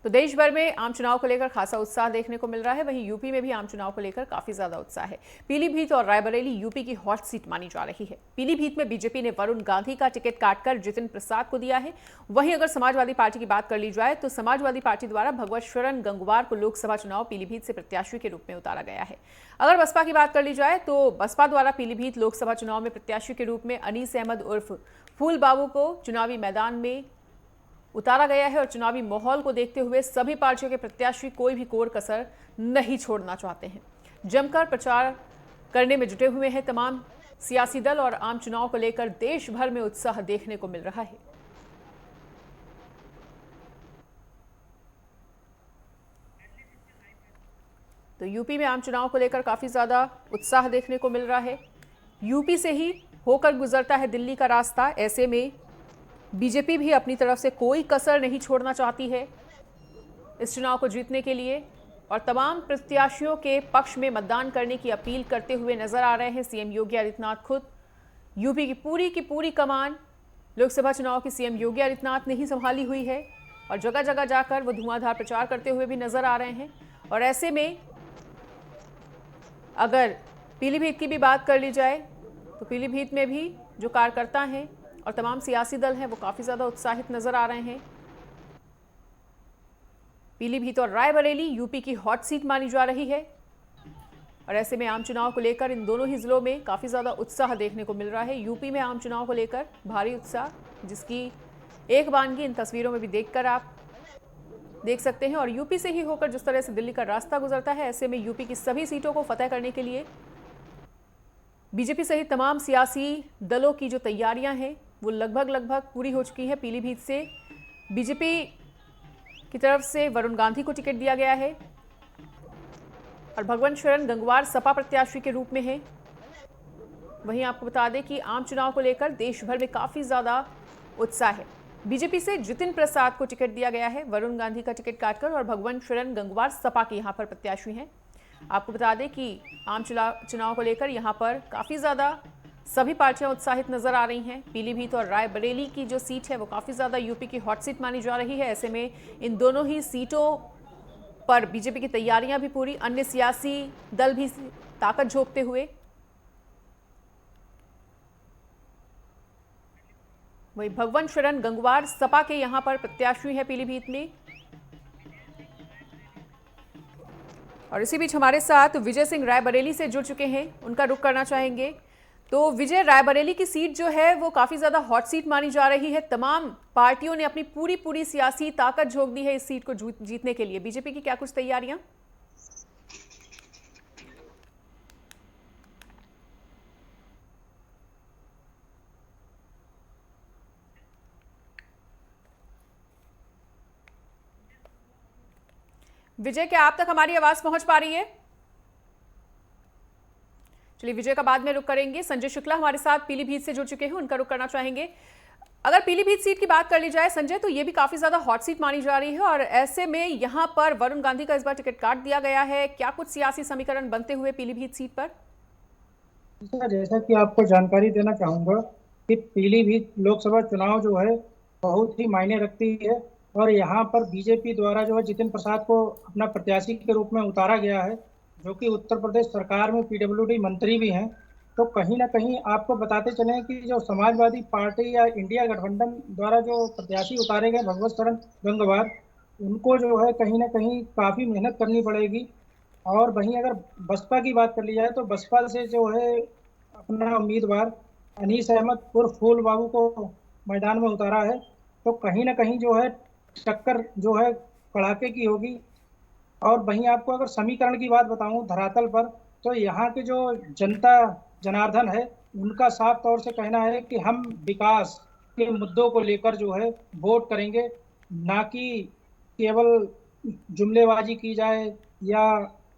तो देश भर में आम चुनाव को लेकर खासा उत्साह देखने को मिल रहा है। वहीं यूपी में भी आम चुनाव को लेकर काफी ज्यादा उत्साह है। पीलीभीत और रायबरेली यूपी की हॉट सीट मानी जा रही है। पीलीभीत में बीजेपी ने वरुण गांधी का टिकट काटकर जितिन प्रसाद को दिया है। वहीं अगर समाजवादी पार्टी की बात कर ली जाए तो समाजवादी पार्टी द्वारा भगवत शरण गंगवार को लोकसभा चुनाव पीलीभीत से प्रत्याशी के रूप में उतारा गया है। अगर बसपा की बात कर ली जाए तो बसपा द्वारा पीलीभीत लोकसभा चुनाव में प्रत्याशी के रूप में अनीस अहमद उर्फ फूल बाबू को चुनावी मैदान में उतारा गया है और चुनावी माहौल को देखते हुए सभी पार्टियों के प्रत्याशी कोई भी कोर कसर नहीं छोड़ना चाहते हैं। जमकर प्रचार करने में जुटे हुए हैं तमाम सियासी दल और आम चुनाव को लेकर देश भर में उत्साह देखने को मिल रहा है। तो यूपी में आम चुनाव को लेकर काफी ज्यादा उत्साह देखने को मिल रहा है। यूपी से ही होकर गुजरता है दिल्ली का रास्ता। ऐसे में बीजेपी भी अपनी तरफ से कोई कसर नहीं छोड़ना चाहती है इस चुनाव को जीतने के लिए और तमाम प्रत्याशियों के पक्ष में मतदान करने की अपील करते हुए नजर आ रहे हैं सीएम योगी आदित्यनाथ खुद। यूपी की पूरी कमान लोकसभा चुनाव की सीएम योगी आदित्यनाथ ने ही संभाली हुई है और जगह जगह जाकर वो धुआंधार प्रचार करते हुए भी नजर आ रहे हैं। और ऐसे में अगर पीलीभीत की भी बात कर ली जाए तो पीलीभीत में भी जो कार्यकर्ता हैं और तमाम सियासी दल हैं वो काफी ज्यादा उत्साहित नजर आ रहे हैं। पीलीभीत और रायबरेली यूपी की हॉट सीट मानी जा रही है और ऐसे में आम चुनाव को लेकर इन दोनों ही जिलों में काफी ज्यादा उत्साह देखने को मिल रहा है। यूपी में आम चुनाव को लेकर भारी उत्साह, जिसकी एक बानगी इन तस्वीरों में भी देखकर आप देख सकते हैं। और यूपी से ही होकर जिस तरह से दिल्ली का रास्ता गुजरता है, ऐसे में यूपी की सभी सीटों को फतेह करने के लिए बीजेपी सहित तमाम सियासी दलों की जो तैयारियां हैं वो लगभग पूरी हो चुकी है। पीलीभीत से बीजेपी की तरफ से वरुण गांधी को टिकट दिया गया है और भगवत शरण गंगवार सपा प्रत्याशी के रूप में है। वहीं आपको बता दें कि आम चुनाव को लेकर देश भर में काफी ज्यादा उत्साह है। बीजेपी से जितिन प्रसाद को टिकट दिया गया है, वरुण गांधी का टिकट काटकर, और भगवत शरण गंगवार सपा के यहां पर प्रत्याशी हैं। आपको बता दें कि आम चुनाव को लेकर यहां पर काफी ज्यादा सभी पार्टियां उत्साहित नजर आ रही हैं। पीलीभीत और रायबरेली की जो सीट है वो काफी ज्यादा यूपी की हॉट सीट मानी जा रही है। ऐसे में इन दोनों ही सीटों पर बीजेपी की तैयारियां भी पूरी, अन्य सियासी दल भी ताकत झोंकते हुए। वही भगवत शरण गंगवार सपा के यहां पर प्रत्याशी है पीलीभीत में। और इसी बीच हमारे साथ विजय सिंह रायबरेली से जुड़ चुके हैं, उनका रुख करना चाहेंगे। तो विजय, रायबरेली की सीट जो है वो काफी ज्यादा हॉट सीट मानी जा रही है। तमाम पार्टियों ने अपनी पूरी सियासी ताकत झोंक दी है इस सीट को जीतने के लिए। बीजेपी की क्या कुछ तैयारियां? विजय, क्या आप तक हमारी आवाज पहुंच पा रही है? चलिए, विजय का बाद में रुक करेंगे। संजय शुक्ला हमारे साथ पीलीभीत से जुड़ चुके हैं, उनका रुक करना चाहेंगे। अगर पीलीभीत सीट की बात कर ली जाए संजय, तो ये भी काफी ज्यादा हॉट सीट मानी जा रही है और ऐसे में यहां पर वरुण गांधी का इस बार टिकट काट दिया गया है। क्या कुछ सियासी समीकरण बनते हुए पीलीभीत सीट पर? जैसा कि आपको जानकारी देना चाहूंगा कि पीलीभीत लोकसभा चुनाव जो है बहुत ही मायने रखती है और यहाँ पर बीजेपी द्वारा जो है जितिन प्रसाद को अपना प्रत्याशी के रूप में उतारा गया है, जो कि उत्तर प्रदेश सरकार में पीडब्ल्यूडी मंत्री भी हैं। तो कहीं ना कहीं आपको बताते चलें कि जो समाजवादी पार्टी या इंडिया गठबंधन द्वारा जो प्रत्याशी उतारे गए भगवत शरण गंगवार, उनको जो है कहीं ना कहीं काफ़ी मेहनत करनी पड़ेगी। और वहीं अगर बसपा की बात कर ली जाए तो बसपा से जो है अपना उम्मीदवार अनीस अहमद उर्फ फूल बाबू को मैदान में उतारा है। तो कहीं ना कहीं जो है टक्कर जो है कड़ाके की होगी। और वहीं आपको अगर समीकरण की बात बताऊं धरातल पर, तो यहाँ के जो जनता जनार्दन है उनका साफ तौर से कहना है कि हम विकास के मुद्दों को लेकर जो है वोट करेंगे, ना कि केवल जुमलेबाजी की जाए या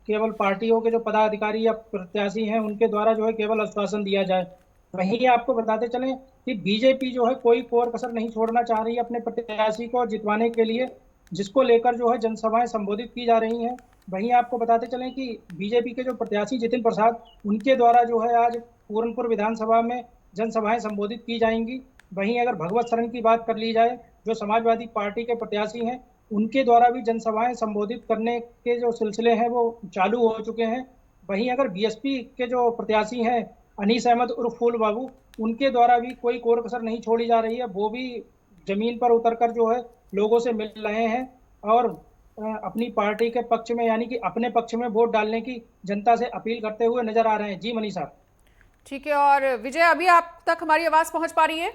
केवल पार्टियों के जो पदाधिकारी या प्रत्याशी हैं उनके द्वारा जो है केवल आश्वासन दिया जाए। वहीं आपको बताते चलें कि बीजेपी जो है कोई कोर कसर नहीं छोड़ना चाह रही है अपने प्रत्याशी को जितवाने के लिए, जिसको लेकर जो है जनसभाएं संबोधित की जा रही हैं। वहीं आपको बताते चलें कि बीजेपी के जो प्रत्याशी जितिन प्रसाद, उनके द्वारा जो है आज पूरनपुर विधानसभा में जनसभाएं संबोधित की जाएंगी। वहीं अगर भगवत शरण की बात कर ली जाए, जो समाजवादी पार्टी के प्रत्याशी हैं, उनके द्वारा भी जनसभाएं संबोधित करने के जो सिलसिले हैं वो चालू हो चुके हैं। वहीं अगर बीएसपी के जो प्रत्याशी हैं अनीस अहमद उर्फ फूल बाबू, उनके द्वारा भी कोई कोर कसर नहीं छोड़ी जा रही है। वो भी जमीन पर उतरकर जो है लोगों से मिल रहे हैं और अपनी पार्टी के पक्ष में यानी कि अपने पक्ष में वोट डालने की जनता से अपील करते हुए नजर आ रहे हैं। जी मनीषा। ठीक है, और विजय अभी आप तक हमारी आवाज पहुंच पा रही है?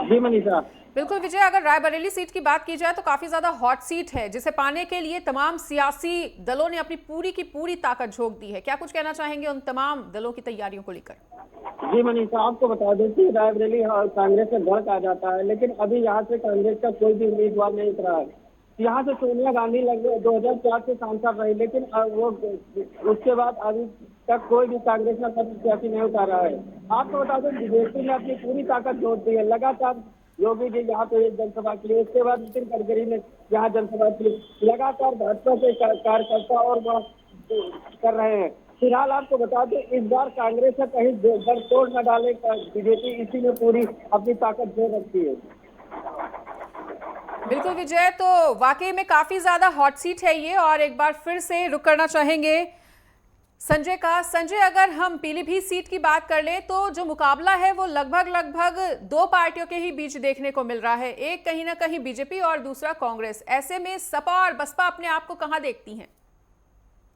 जी मनीषा। बिल्कुल विजय, अगर रायबरेली सीट की बात की जाए तो काफी ज्यादा हॉट सीट है, जिसे पाने के लिए तमाम सियासी दलों ने अपनी पूरी की पूरी ताकत झोंक दी है। क्या कुछ कहना चाहेंगे उन तमाम दलों की तैयारियों को लेकर? जी मनीषा, आपको बता दें कि रायबरेली कांग्रेस का गढ़ कहा जाता है, लेकिन अभी यहाँ से कांग्रेस का कोई भी उम्मीदवार नहीं उतरा है। यहाँ से सोनिया गांधी लगभग 2004 से सांसद रही, लेकिन वो उसके बाद अभी तक कोई भी कांग्रेस में प्रत्याशी नहीं उतारा है। आपको बता दें बीजेपी ने अपनी पूरी ताकत झोंक दी है। लगातार योगी जी यहाँ पे एक जनसभा की, उसके बाद नितिन गडकरी ने यहाँ जनसभा की। लगातार भाजपा के कार्यकर्ता और कर रहे हैं। फिलहाल आपको बता दें इस बार कांग्रेस से कहीं जड़ तोड़ न डाले बीजेपी, इसी में पूरी अपनी ताकत जोड़ रखी है। बिल्कुल विजय, तो वाकई में काफी ज्यादा हॉट सीट है ये। और एक बार फिर से रुक करना चाहेंगे संजय का। संजय, अगर हम पीलीभीत सीट की बात कर लें तो जो मुकाबला है वो लगभग दो पार्टियों के ही बीच देखने को मिल रहा है, एक कहीं ना कहीं बीजेपी और दूसरा कांग्रेस। ऐसे में सपा और बसपा अपने आप को कहां देखती हैं?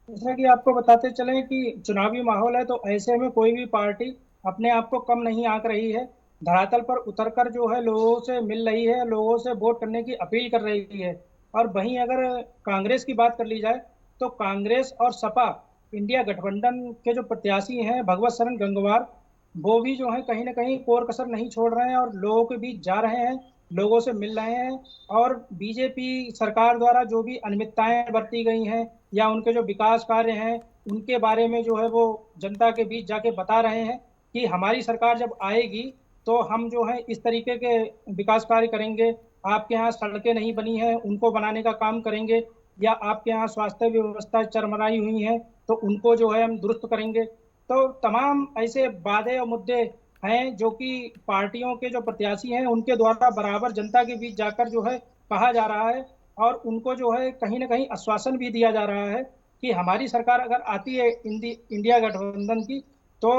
जैसा कि आपको बताते चले कि चुनावी माहौल है, तो ऐसे में कोई भी पार्टी अपने आप को कम नहीं आंक रही है। धरातल पर उतरकर जो है लोगों से मिल रही है, लोगों से वोट करने की अपील कर रही है। और वहीं अगर कांग्रेस की बात कर ली जाए तो कांग्रेस और सपा इंडिया गठबंधन के जो प्रत्याशी हैं भगवत शरण गंगवार, वो भी जो है कहीं ना कहीं कोर कसर नहीं छोड़ रहे हैं और लोगों के बीच जा रहे हैं, लोगों से मिल रहे हैं। और बीजेपी सरकार द्वारा जो भी अनियमितताएं बरती गई हैं या उनके जो विकास कार्य हैं उनके बारे में जो है वो जनता के बीच जाके बता रहे हैं कि हमारी सरकार जब आएगी तो हम जो है इस तरीके के विकास कार्य करेंगे। आपके यहाँ सड़कें नहीं बनी हैं, उनको बनाने का काम करेंगे, या आपके यहाँ स्वास्थ्य व्यवस्था चरमराई हुई है तो उनको जो है हम दुरुस्त करेंगे। तो तमाम ऐसे वादे और मुद्दे हैं जो कि पार्टियों के जो प्रत्याशी हैं उनके द्वारा बराबर जनता के बीच जाकर जो है कहा जा रहा है और उनको जो है कहीं ना कहीं आश्वासन भी दिया जा रहा है कि हमारी सरकार अगर आती है इंडिया गठबंधन की तो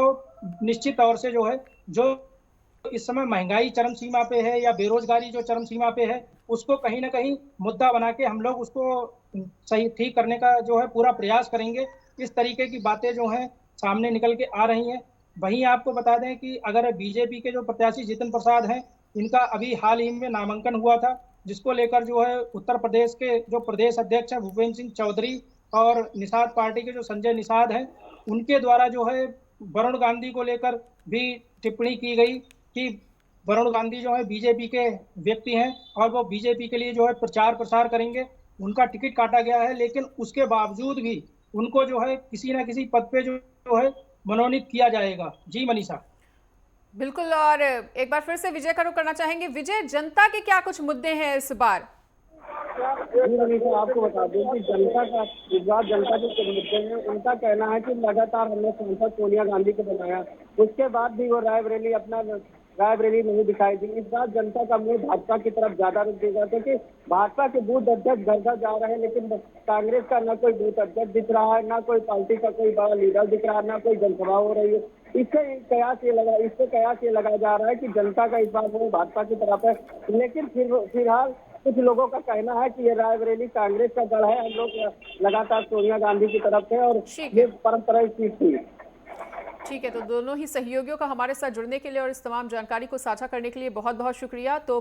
निश्चित तौर से जो है जो इस समय महंगाई चरम सीमा पे है या बेरोजगारी जो चरम सीमा पे है उसको कहीं ना कहीं मुद्दा बना के हम लोग उसको सही ठीक करने का जो है पूरा प्रयास करेंगे। इस तरीके की बातें जो हैं सामने निकल के आ रही हैं। वहीं आपको बता दें कि अगर बीजेपी के जो प्रत्याशी जितिन प्रसाद हैं, इनका अभी हाल ही में नामांकन हुआ था, जिसको लेकर जो है उत्तर प्रदेश के जो प्रदेश अध्यक्ष हैं भूपेंद्र सिंह चौधरी और निषाद पार्टी के जो संजय निषाद हैं, उनके द्वारा जो है वरुण गांधी को लेकर भी टिप्पणी की गई कि वरुण गांधी जो है बीजेपी के व्यक्ति हैं और वो बीजेपी के लिए जो है प्रचार प्रसार करेंगे। उनका टिकट काटा गया है, लेकिन उसके बावजूद भी उनको जो है किसी ना किसी पद पे जो है मनोनीत किया जाएगा। जी मनीषा। बिल्कुल, और एक बार फिर से विजय का रुख करना चाहेंगे। विजय, जनता के क्या कुछ मुद्दे हैं इस बार? आपको बता दें कि जनता का इस बार जनता के मुद्दे हैं। उनका कहना है कि लगातार हमने सांसद सोनिया गांधी को बनाया, उसके बाद भी वो रायबरेली नहीं दिखाई दी। इस बार जनता का मुंह भाजपा की तरफ ज्यादा रुक देगा, क्योंकि भाजपा के बूथ अध्यक्ष घर घर जा रहे हैं, लेकिन कांग्रेस का न कोई बूथ अध्यक्ष दिख रहा है, न कोई पार्टी का कोई बड़ा लीडर दिख रहा है, न कोई जनसभा हो रही है। इससे कयास ये लगाया जा रहा है कि जनता का इस बार वो भाजपा की तरफ है। लेकिन फिलहाल कुछ लोगों का कहना है कि ये रायबरेली कांग्रेस का गढ़ है, हम लोग लगातार सोनिया गांधी की तरफ है और ये परंपरा सीट थी। ठीक है, तो दोनों ही सहयोगियों का हमारे साथ जुड़ने के लिए और इस तमाम जानकारी को साझा करने के लिए बहुत बहुत शुक्रिया। तो